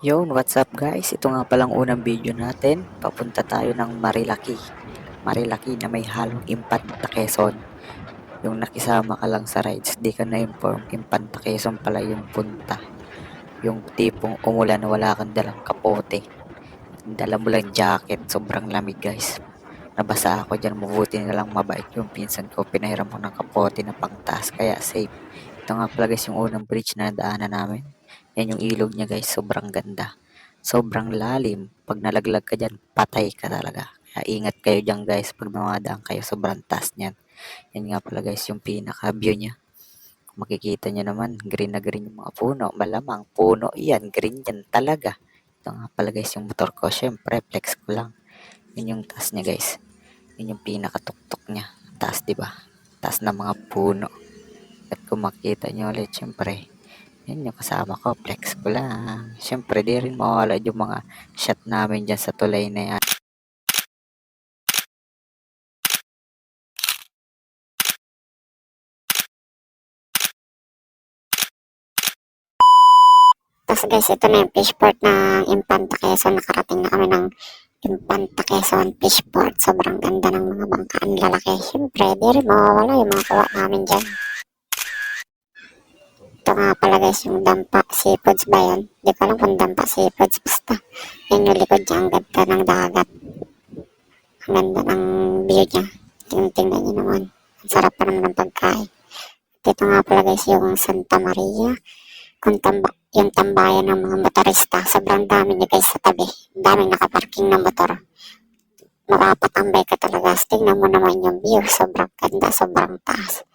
Yon, what's up guys? Ito nga palang unang video natin. Papunta tayo ng Marilaki. Marilaki na may halong Impanta Quezon. Yung nakisama ka lang sa rides, di ka na-inform. Impanta Quezon pala yung punta. Yung tipong umulan na wala kang dalang kapote. Dala mo lang jacket, sobrang lamig guys. Nabasa ako dyan, mabuti na lang mabait yung pinsan ko. Pinahiram mo ng kapote na pangtaas, kaya safe. Ito nga pala guys yung unang bridge na daanan namin. Yan yung ilog niya guys, sobrang ganda. Sobrang lalim. Pag nalaglag ka dyan, patay ka talaga. Kaya ingat kayo dyan guys pag dumadaan kayo, sobrang taas niyan. Yan nga pala guys yung pinaka-view niya. Kung makikita nyo naman, green na green yung mga puno. Malamang puno yan, green yan talaga. Ito nga pala guys yung motor ko. Syempre, flex ko lang. Yun yung taas niya guys. Yun yung pinakatuktok niya. Taas, diba? Taas ng mga puno. At kung makita nyo ulit, syempre, yun yung kasama ko, flex ko lang. Syempre, di rin mawala yung mga shot namin dyan sa tulay na yan. Tapos guys, ito na yung fishport ng Infanta Quezon. Nakarating na kami ng Infanta Quezon fishport. Sobrang ganda ng mga bangkaan lalaki. Siyempre, di rin mawawala yung mga kuha namin dyan. Ito nga pala guys, yung Dampa Seafoods ba yun? Di ko alam kung Dampa Seafoods. Basta, yun yung likod niya. Ang ganda ng dagat. Ang ganda ng view niya. Tingnan niyo naman. Ang sarap pa naman ng pagkain. At ito nga pala guys, yung Santa Maria. Yung tambayan ng mga motorista. Sobrang dami niya guys sa tabi. Daming nakaparking na motor. Mapapatambay ka talaga. Tingnan mo naman yung view. Sobrang ganda, sobrang taas.